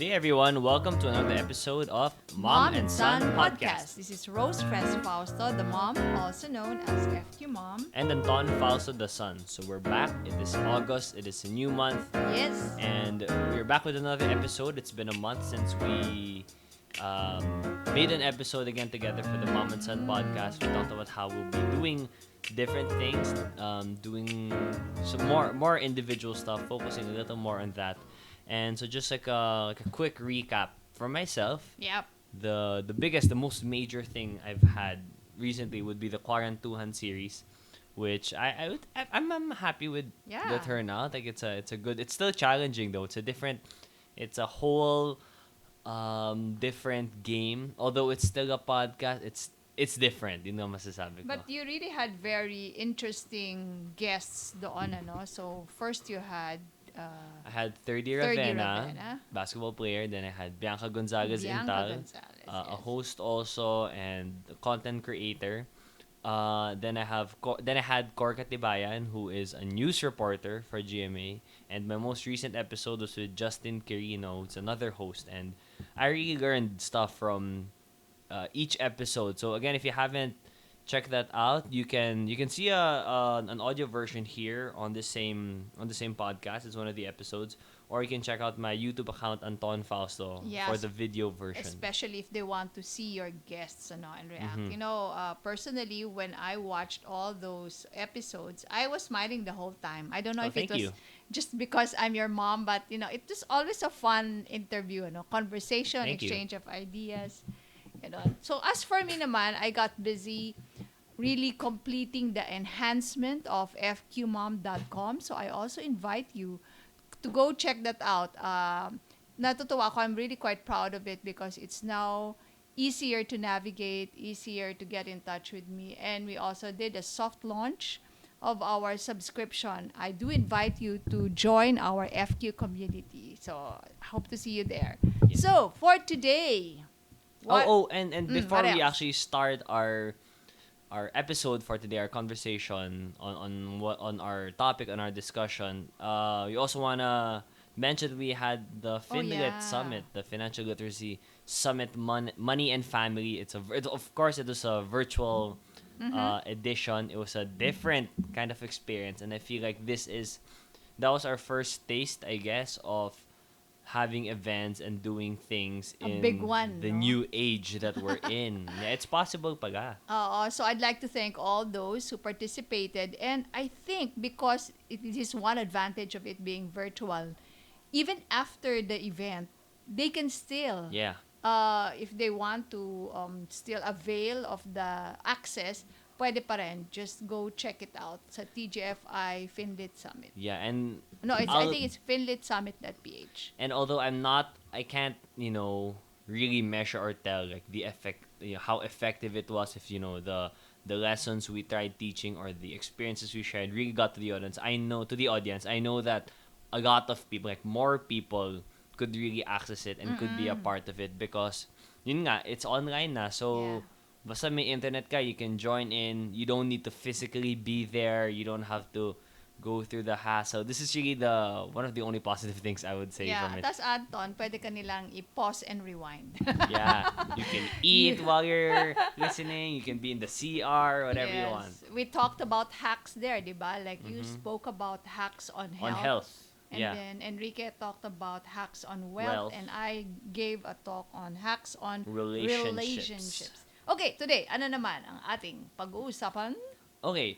Good day, everyone. Welcome to another episode of Mom Mom and and Son Son Podcast. Podcast. This is Rose Franz Fausto, the mom, also known as FQ Mom. And Anton Falso the Son. So we're back. It is August. It is a new month. Yes. And we're back with another episode. It's been a month since we um, made an episode again together for the Mom and Son Podcast. We talked about how we'll be doing different things, doing some more individual stuff, focusing a little more on that. And so just like a quick recap for myself, Yep. the biggest, the most major thing I've had recently would be the Quarantuhan series, which I'm happy with Yeah. the turnout. Like it's a good. It's still challenging though. It's a whole different game. Although it's still a podcast, it's different. You know, masasabi ko. But you really had very interesting guests doon, ano? So, first you had I had third year third year Avena, Ravenna, basketball player. Then I had Bianca Gonzalez Bianca Intal, Gonzalez. a Yes. host also and a content creator. Then I had Corca Tibayan, who is a news reporter for GMA, and my most recent episode was with Justin Quirino, who's another host, and I really learned stuff from each episode. So again, if you haven't checked that out, you can see an audio version here on the same podcast. It's one of the episodes, or you can check out my YouTube account Anton Fausto for Yes. the video version. Especially if they want to see your guests, ano, and react. Mhm. You know, personally, when I watched all those episodes, I was smiling the whole time. I don't know Oh, if it thank was you. just because I'm your mom, but it was always a fun interview, conversation, Thank you. exchange of ideas, So as for me naman, I got busy really completing the enhancement of fqmom.com. So I also invite you to go check that out. Natutuwa ako. I'm really quite proud of it because it's now easier to navigate, easier to get in touch with me. And we also did a soft launch of our subscription. I do invite you to join our FQ community. So hope to see you there. Yeah. So for today, And before what we else? actually start our episode for today, our conversation on our topic, on our discussion, we also wanna mention we had the Finlit yeah. Summit, the Financial Literacy Summit, Money and Family. Of course it was a virtual edition. It was a different kind of experience, and I feel like that was our first taste, I guess, of having events and doing things A in big one, the no? new age that we're in. Yeah, it's possible pala. So I'd like to thank all those who participated. And I think because it is one advantage of it being virtual, even after the event, they can still, Yeah. if they want to still avail of the access, pwede pa rin. Just go check it out sa TGFI Finlit Summit. Yeah, and No, I I'll- think it's finlitsummit.ph. and although I can't, really measure or tell like the effect, how effective it was, if the lessons we tried teaching or the experiences we shared really got to the audience. I know that a lot of people, like more people, could really access it and could be a part of it because yun nga, it's online na. So basta may internet ka, you can join in. You don't need to physically be there. You don't have to go through the hassle. This is really the one of the only positive things I would say Yeah, from it. tas Anton, pwede ka nilang i-pause and rewind. Yeah, you can eat while you're listening. You can be in the CR, whatever you want. We talked about hacks there, di ba? Like you spoke about hacks on health. On health, And yeah. then Enrique talked about hacks on wealth. Wealth. And I gave a talk on hacks on Relationships. Okay, today, ano naman ang ating pag-uusapan? Okay.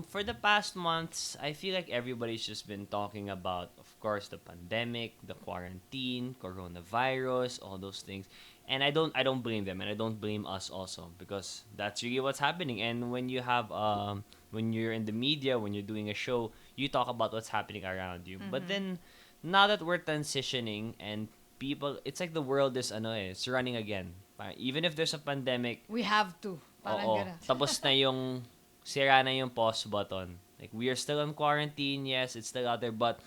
For the past months, I feel like everybody's just been talking about, of course, the pandemic, the quarantine, coronavirus, all those things. And I don't blame them, and I don't blame us also, because that's really what's happening. And when you're in the media, when you're doing a show, you talk about what's happening around you. But then now that we're transitioning and people, it's like the world is it's running again. Even if there's a pandemic, We have to. Parang oo, ganun. tapos na yung sira na yung pause button. Like, we are still in quarantine, yes, it's still out there, but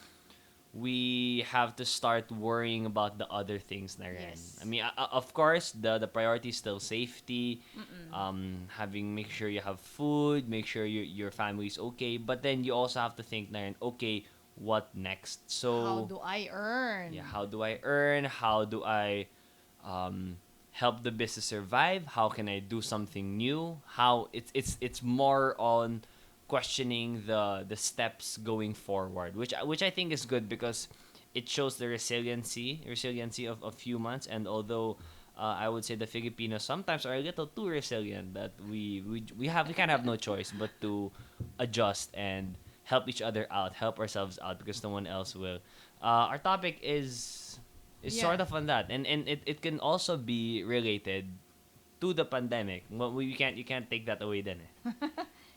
we have to start worrying about the other things na rin. Yes. I mean, of course, the priority is still safety, make sure you have food, make sure your family's okay, but then you also have to think na rin, okay, what next. How So do I earn? yeah, how do I earn? How do I um, help the business survive? How can I do something new? How it's more on questioning the steps going forward, which I think is good because it shows the resiliency of humans. And although I would say the Filipinos sometimes are a little too resilient, that we kind of have no choice but to adjust and help each other out, help ourselves out because no one else will. Our topic is Yeah. sort of on that, and it can also be related to the pandemic. Well, you can't take that away then.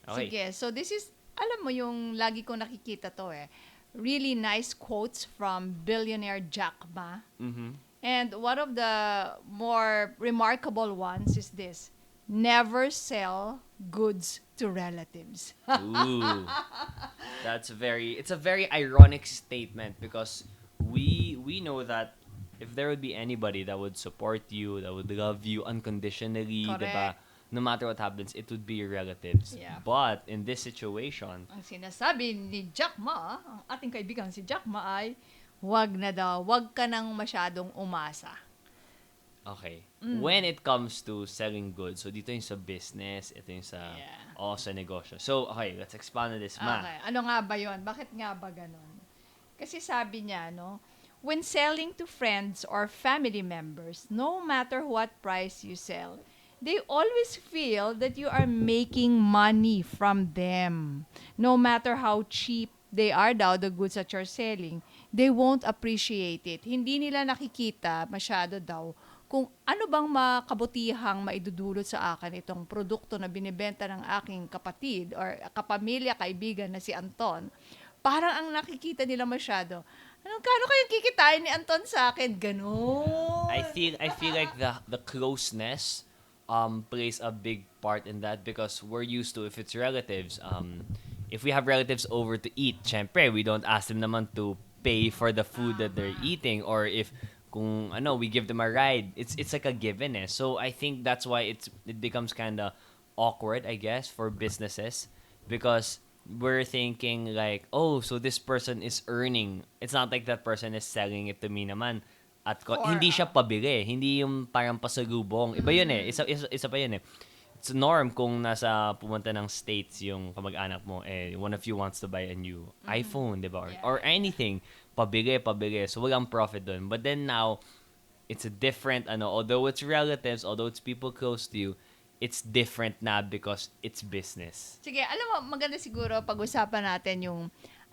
Okay. Sige, so this is, alam mo yung lagi ko nakikita to eh. Really nice quotes from billionaire Jack Ma. Mm-hmm. And one of the more remarkable ones is this: never sell goods to relatives. Ooh, it's a very ironic statement because we know that if there would be anybody that would support you, that would love you unconditionally, diba? Correct. No matter what happens, it would be your relatives. Yeah. But in this situation, Ang sinasabi ni Jack Ma, ang ating kaibigan si Jack Ma ay, wag na daw, wag ka nang masyadong umasa. okay, when it comes to selling goods, so dito yung sa business, ito yung sa Yeah. sa negosyo. So, okay, let's expand on this, Ma. Okay, ano nga ba yon? Bakit nga ba ganon? Kasi sabi niya, no, when selling to friends or family members, no matter what price you sell, they always feel that you are making money from them. No matter how cheap they are daw, the goods that you're selling, they won't appreciate it. Hindi nila nakikita masyado daw kung ano bang makabutihang maidudulot sa akin itong produkto na binibenta ng aking kapatid or kapamilya, kaibigan na si Anton. Parang ang nakikita nila masyado, kano kayong kikitain ni Anton sa akin? Ganon. I feel like the closeness plays a big part in that because we're used to, if it's relatives, if we have relatives over to eat, syempre we don't ask them naman to pay for the food that they're eating, or if kung ano, we give them a ride, it's like a given eh. So I think that's why it becomes kind of awkward, I guess, for businesses because we're thinking like, oh, so this person is earning. It's not like that person is selling it to me naman. At hindi siya pabili, hindi yung parang pasalubong. Iba yun eh. Isa pa yun eh. It's a norm kung nasa pumunta ng States yung kamag-anak mo, one of you wants to buy a new iPhone, di ba? Or anything. Pabili. So, walang profit dun. But then now, it's a different, although it's relatives, although it's people close to you, it's different na because it's business. Sige, alam mo, maganda siguro pag-usapan natin yung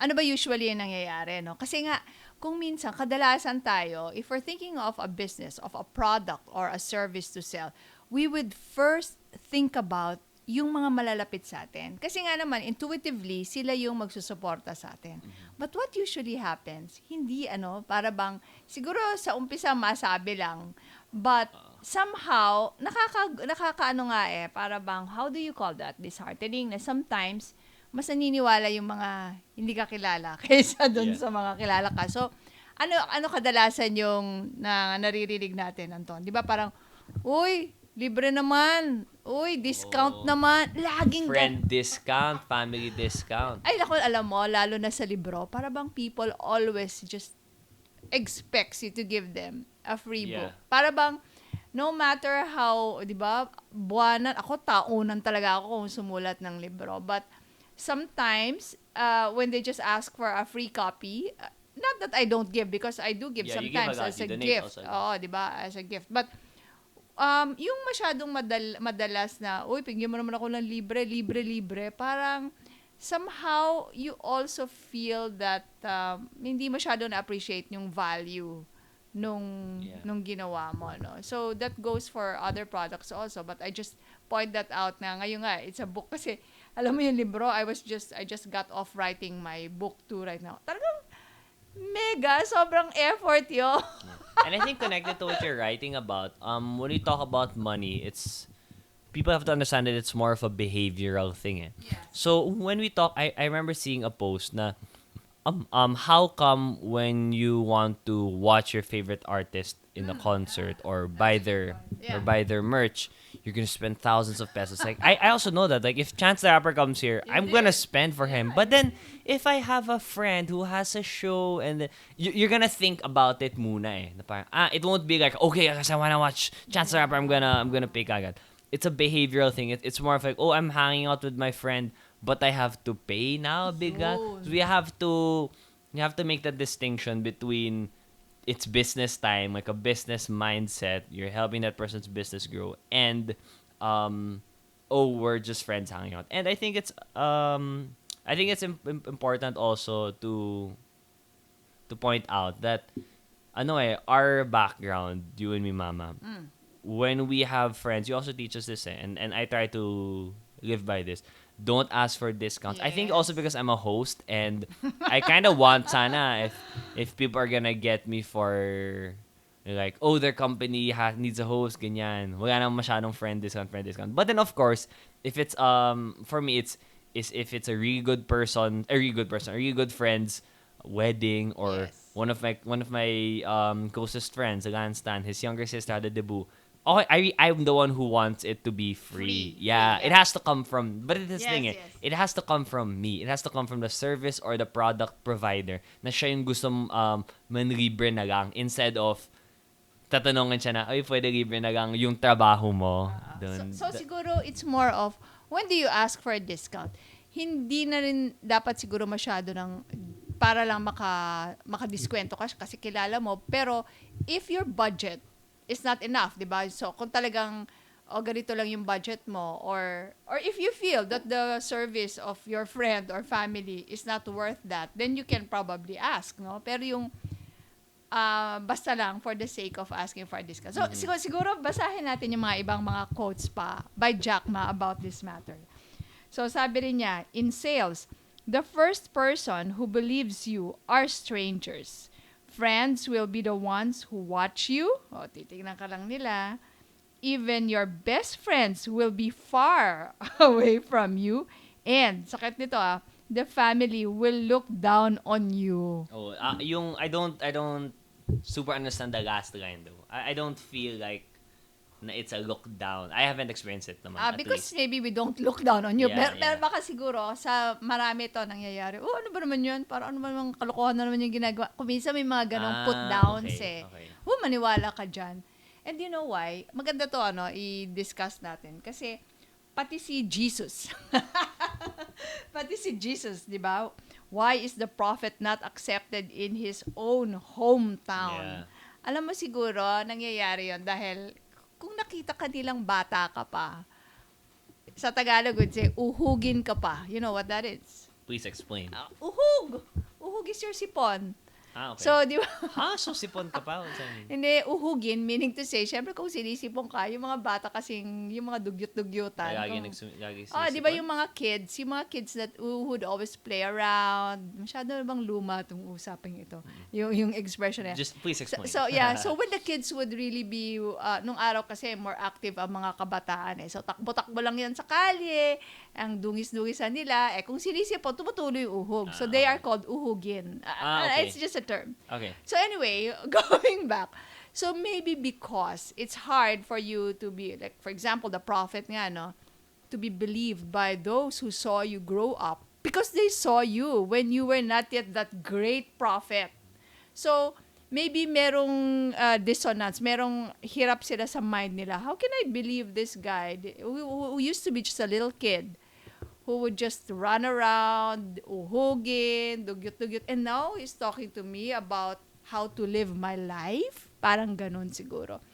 ano ba usually yung nangyayari, no? Kasi nga, kung minsan, kadalasan tayo, if we're thinking of a business, of a product or a service to sell, we would first think about yung mga malalapit sa atin. Kasi nga naman, intuitively, sila yung magsusuporta sa atin. But what usually happens, hindi para bang, siguro sa umpisa masabi lang, but somehow, nakakaano nga para bang, how do you call that? Disheartening, na sometimes, mas naniniwala yung mga hindi ka kilala kaysa dun sa mga kilala ka. So, ano kadalasan yung naririnig natin, Anton? Di ba parang, uy, libre naman. Uy, discount naman. Laging friend discount, family discount. Ay, naku, alam mo, lalo na sa libro, para bang people always just expects you to give them a free book. Para bang, no matter how, di ba, buwanan, ako, taunan talaga ako kung sumulat ng libro. But, sometimes, when they just ask for a free copy, not that I don't give, because I do give sometimes as a gift. Oo, di ba? As a gift. But, yung masyadong madalas na, uy, pinggan mo naman ako ng libre, parang, somehow, you also feel that hindi masyado na-appreciate yung value nung ginawa mo, no? So, that goes for other products also. But I just point that out na ngayon nga, it's a book kasi, alam mo yung libro, I just got off writing my book too right now. Talagang mega, sobrang effort yun. And I think connected to what you're writing about, when you talk about money, people have to understand that it's more of a behavioral thing. Eh. Yes. So when we talk, I remember seeing a post na, how come when you want to watch your favorite artist in a concert or buy their merch, you're gonna spend thousands of pesos. Like I also know that. Like if Chance the Rapper comes here, You I'm did. gonna spend for him. But then if I have a friend who has a show and then you're gonna think about it muna eh. Na parang, it won't be like okay, because I wanna watch Chance the Rapper, I'm gonna pay kagad. It's a behavioral thing. It's more of like, oh, I'm hanging out with my friend, but I have to pay now, bigla. Yun. So you have to make that distinction between it's business time, like a business mindset. You're helping that person's business grow, and um, oh, we're just friends hanging out. And I think it's important also to point out that our background, you and me, mama, when we have friends, you also teach us this, and I try to live by this. Don't ask for discounts. I think also Yes. because I'm a host and I kind of want sana if people are gonna get me for like, oh, their company needs a host, ganyan. Wala nang masyadong friend discount. But then of course, if it's for me it's if it's a really good person, a really good friend's wedding, or Yes. one of my closest friends, Alan Stan, his younger sister had a debut. Okay, I'm the one who wants it to be free. Free. Yeah, Free, it yeah. has to come from. But it's this Yes, thing eh. yes. It has to come from me. It has to come from the service or the product provider na siya yung gusto manlibre na lang instead of tatanungin siya na, ay, pwede libre na lang yung trabaho mo. Dun. So siguro it's more of when do you ask for a discount? Hindi na rin dapat siguro masyado ng para lang makadiskwento ka kasi kilala mo. Pero if your budget is not enough, 'di ba? So kung talagang ganito lang yung budget mo, or if you feel that the service of your friend or family is not worth that, then you can probably ask, no? Pero yung basta lang for the sake of asking for a discount. So, siguro basahin natin yung mga ibang mga quotes pa by Jack Ma about this matter. So, sabi rin niya, in sales, the first person who believes you are strangers. Friends will be the ones who watch you. O, titignan ka lang nila. Even your best friends will be far away from you. And, sakit nito the family will look down on you. Oh, yung I don't super understand the last line though. I don't feel like na it's a look down. I haven't experienced it naman at Because least. maybe we don't look down on you. Yeah, Pero yeah. baka siguro, sa marami to nangyayari. Oh, ano ba naman yun? Parang ano ba naman kalokohan na naman yung ginagawa. Kung minsan may mga ganong put downs okay, eh. okay. Maniwala ka dyan. And you know why? Maganda to, i-discuss natin. Kasi, pati si Jesus. Pati si Jesus, di ba? Why is the prophet not accepted in his own hometown? Yeah. Alam mo siguro, nangyayari yon dahil kung nakita ka nilang bata ka pa, sa Tagalog would say, uhugin ka pa. You know what that is? Please explain. Uhug! Uhug is your sipon. Okay. So, di ba? So sipon ka pa? Hindi, uhugin, meaning to say, syempre kung sinisipon ka, yung mga bata kasing, yung mga dugyot-dugyutan. Lagi Di ba yung mga kids that would always play around, masyado na bang luma itong usaping ito? Yung expression na yan. Just please explain. So when the kids would really be, nung araw kasi more active ang mga kabataan eh. So takbo-takbo lang yan sa kalye, ang dungis-dungisan nila. Kung sinisipon, tumutuloy yung uhog. So they are called uhugin. Okay. It's just a term. Okay. So anyway, going back. So maybe because it's hard for you to be, like for example, the prophet nga, no? To be believed by those who saw you grow up because they saw you when you were not yet that great prophet. So, maybe merong dissonance, merong hirap sila sa mind nila. How can I believe this guy who used to be just a little kid who would just run around, uhugin, dugyot-dugyot, and now he's talking to me about how to live my life? Parang ganun siguro.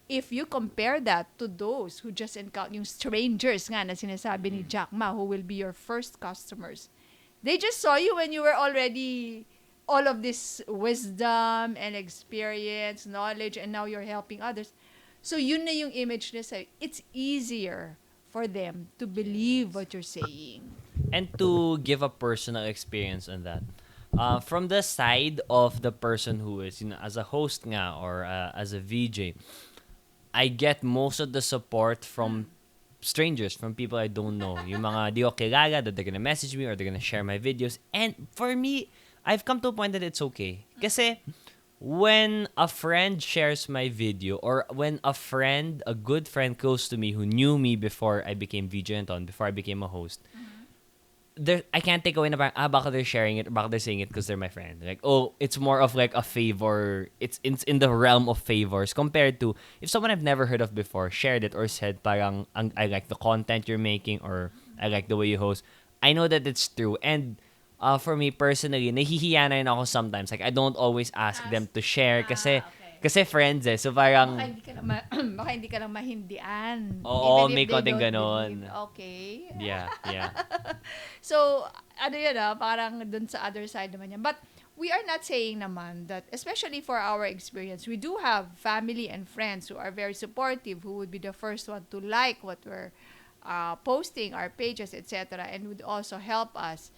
If you compare that to those who just encounter, yung strangers nga na sinasabi ni Jack Ma, who will be your first customers, they just saw you when you were already all of this wisdom and experience, knowledge, and now you're helping others. So yun na yung image nila sa'yo. It's easier for them to believe what you're saying. And to give a personal experience on that. From the side of the person who is, as a host nga or as a VJ, I get most of the support from strangers, from people I don't know. Yung mga di ko kilala that they're gonna message me or they're gonna share my videos. And for me, I've come to a point that it's okay. Kasi when a friend shares my video, or when a good friend close to me who knew me before I became VJ Anton, before I became a host, I can't take away na parang, baka they're sharing it, or baka they're saying it because they're my friend. Like, oh, it's more of like a favor. It's in the realm of favors compared to if someone I've never heard of before shared it or said parang, I like the content you're making, or I like the way you host. I know that it's true. And for me personally, nahihiya na rin ako sometimes. Like, I don't always ask them to share Okay. kasi friends eh. So Baka parang, hindi ka lang baka hindi ka lang mahindian. oo, Even if may they konting don't believe. ganon. Okay. Yeah, yeah. So, ano yun parang dun sa other side naman yan. But, we are not saying naman that, especially for our experience, we do have family and friends who are very supportive, who would be the first one to like what we're posting, our pages, etc. And would also help us.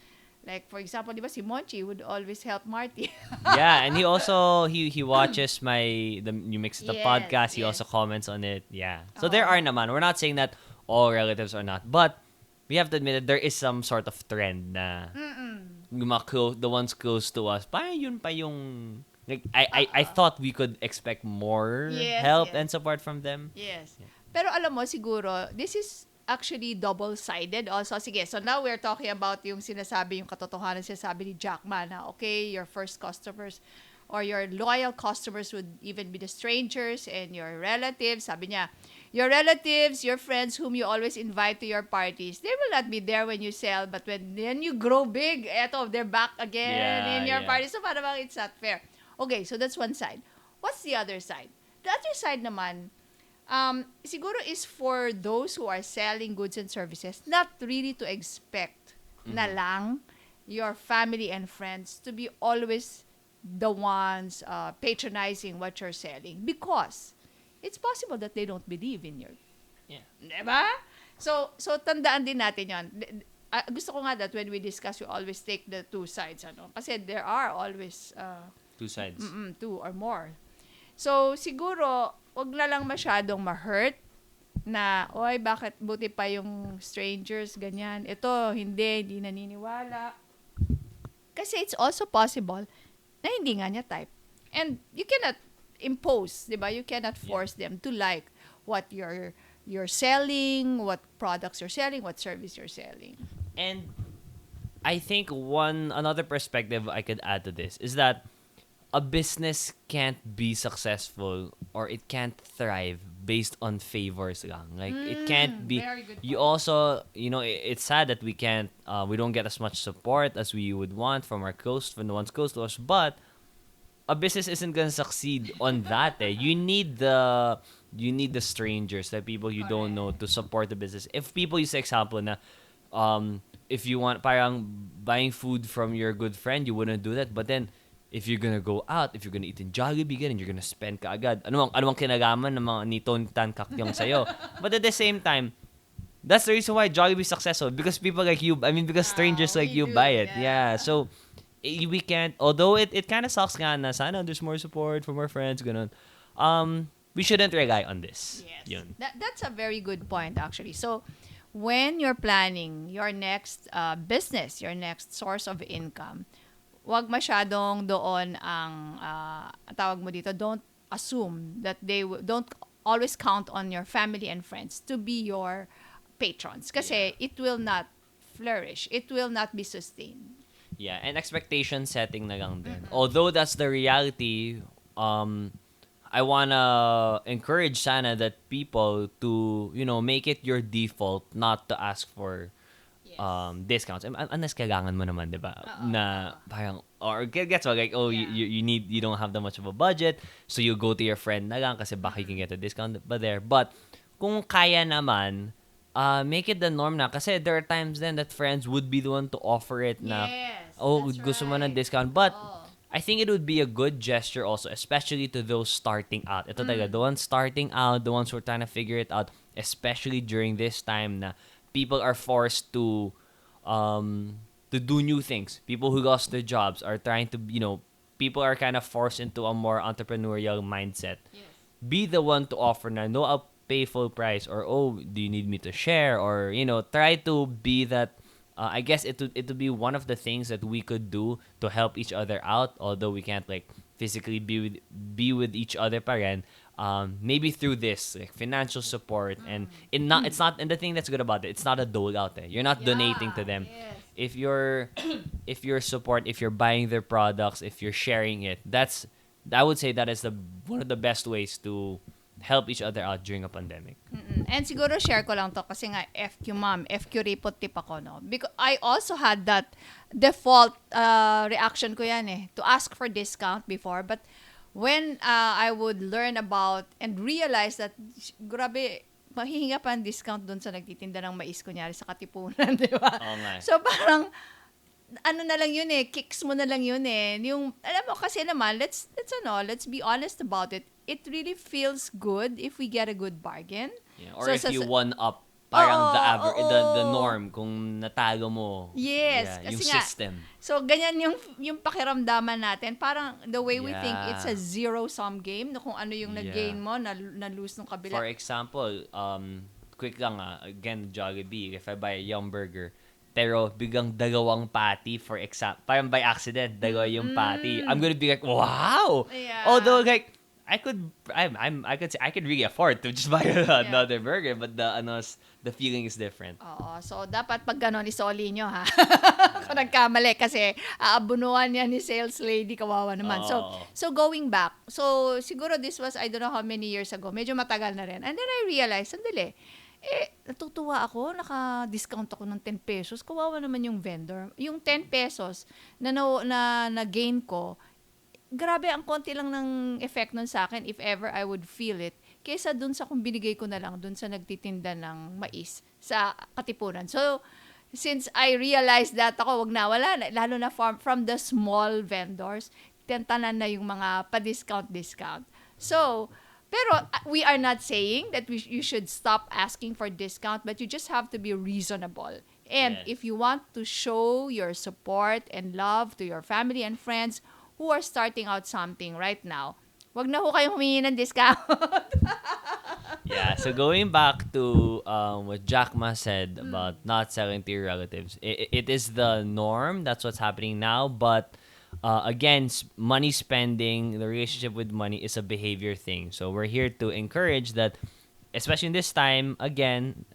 Like, for example, di ba si Monchi would always help Marty. Yeah, and he also he watches the you mix the Yes, podcast. He also yes. comments on it. Yeah. So there Oo. are naman. We're not saying that all relatives are not, but we have to admit that there is some sort of trend na yung mga the ones close to us. Parang yun pa yung like I thought we could expect more Yes, help yes. and support from them. Yes. Pero alam mo, siguro, this is actually double-sided also. Sige, so now we're talking about yung sinasabi, yung katotohanan sinasabi ni Jackman na, okay, your first customers or your loyal customers would even be the strangers and your relatives. Sabi niya, your relatives, your friends whom you always invite to your parties, they will not be there when you sell, but when then you grow big, eto, they're back again in your Yeah. party. So parang it's not fair. Okay, so that's one side. What's the other side? The other side naman, siguro is for those who are selling goods and services, not really to expect na lang your family and friends to be always the ones patronizing what you're selling, because it's possible that they don't believe in your, Yeah. diba? So tandaan din natin yon. Gusto ko nga that when we discuss, we always take the two sides, ano? Kasi there are always Two sides. two or more. So, siguro, wag na lang masyadong ma-hurt na, oy, bakit buti pa yung strangers, ganyan. Ito, hindi naniniwala. Kasi it's also possible na hindi nga niya type. And you cannot impose, di ba? You cannot force them to like what you're selling, what products you're selling, what service you're selling. And I think another perspective I could add to this is that a business can't be successful, or it can't thrive based on favors lang. Like, it can't be. Very good You point. also, it's sad that we don't get as much support as we would want from the ones close to us. But a business isn't gonna succeed on that. You need the strangers, the people you don't know, to support the business. If people use the example na, if you want parang buying food from your good friend, you wouldn't do that. But then, if you're gonna go out, if you're gonna eat in Jollibee, and you're gonna spend kaagad, ano bang kinalaman ng mga ni Tony Tan Kakyong sa'yo? But at the same time, that's the reason why Jollibee is successful, because people like you, because strangers like we you do, buy it. yeah. Yeah, so we can't, although it kind of sucks nga na sana there's more support from our friends, ganun. We shouldn't rely on this. Yes. Yun. That's a very good point, actually. So, when you're planning your next business, your next source of income, wag masyadong doon ang tawag mo dito, don't assume that don't always count on your family and friends to be your patrons, kasi it will not flourish, it will not be sustained. Yeah, and expectation setting na lang din. Although that's the reality, I wanna encourage sana that people to, make it your default not to ask for discounts. Unless kailangan mo naman, di ba? Na parang, or gets what, like, you don't have that much of a budget, so you go to your friend na lang kasi baka you can get a discount there. But kung kaya naman, make it the norm na, kasi there are times then that friends would be the one to offer it na, Yes, that's gusto mo ng right. discount. But Oo. I think it would be a good gesture also, especially to those starting out. Ito talaga, the ones starting out, the ones who are trying to figure it out, especially during this time na people are forced to do new things. People who lost their jobs are trying to, people are kind of forced into a more entrepreneurial mindset. Yes. Be the one to offer na, no, I'll pay full price, or, do you need me to share? Or, try to be that. I guess it would be one of the things that we could do to help each other out, although we can't like physically be with each other pa rin, maybe through this like financial support, and it's not, and the thing that's good about it, it's not a dole out there. You're not donating to them. Yes. If you're if you're buying their products, if you're sharing it, that's, I would say that is the one of the best ways to help each other out during a pandemic. And siguro share ko lang to kasi nga FQ mom, FQ report tip ako, no? Because I also had that default reaction ko yan to ask for discount before. But when I would learn about and realize that, grabe, mahihinga pa ang discount dun sa nagtitinda ng mais, kunyari sa Katipunan, di ba? Oo nga. So parang, ano na lang yun kicks mo na lang yun Yung, alam mo, kasi naman, let's be honest about it. It really feels good if we get a good bargain. Yeah, or if you one up parang the norm kung natago mo. Yes, Yeah, kasi yung nga, system. so ganyan yung pakiramdaman natin. Parang the way we think Yeah. it's a zero-sum game, na kung ano yung nag-gain mo, na-lose nung kabila. For example, quick lang again, Jollibee, if I buy a Yum Burger, pero biglang dalawang patty, for example, parang by accident, dalawa yung patty, I'm gonna be like, wow! Yeah. Although, like, I could say I could really afford to just buy another burger, but the feeling is different. Oo. So, dapat pag gano'n, isoli nyo, ha? Kung nagkamali, kasi aabunuan yan ni sales lady, kawawa naman. So going back, so, siguro this was, I don't know how many years ago, medyo matagal na rin. And then I realized, sandali, natutuwa ako, naka-discount ako ng 10 pesos. Kawawa naman yung vendor. Yung 10 pesos na gain ko, grabe, ang konti lang ng effect nun sa akin if ever I would feel it, kaysa dun sa kung binigay ko na lang dun sa nagtitinda ng mais sa Katipunan. So, since I realized that wag na, wala na, lalo na from the small vendors, tentanan na yung mga pa-discount. So, pero we are not saying that you should stop asking for discount, but you just have to be reasonable. And Yes. if you want to show your support and love to your family and friends who are starting out something right now, wag na ho kayong humingi ng discount. Yeah, so going back to what Jack Ma said about not selling to your relatives, it is the norm. That's what's happening now. But again, money spending, the relationship with money is a behavior thing. So we're here to encourage that, especially in this time, again,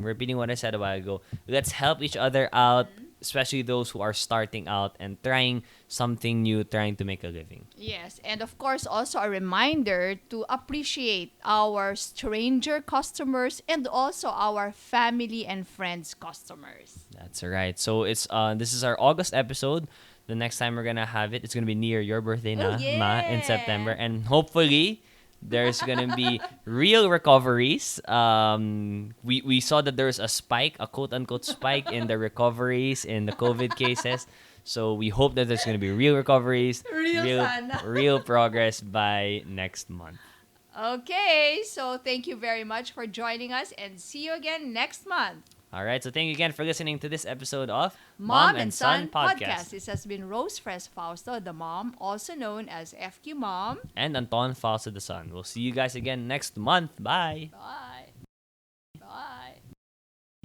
repeating what I said a while ago, let's help each other out, especially those who are starting out and trying something new, trying to make a living. Yes, and of course, also a reminder to appreciate our stranger customers and also our family and friends customers. That's right. So it's this is our August episode. The next time we're gonna have it, it's gonna be near your birthday na, Ma, in September, and hopefully there's gonna be real recoveries. We saw that there's a spike, a quote unquote spike in the recoveries in the COVID cases. So we hope that there's gonna be real recoveries, real progress by next month. Okay, so thank you very much for joining us and see you again next month. All right, so thank you again for listening to this episode of Mom and Son Podcast. This has been Rose Fres Fausto, the mom, also known as FQ Mom. And Anton Fausto the son. We'll see you guys again next month. Bye. Bye.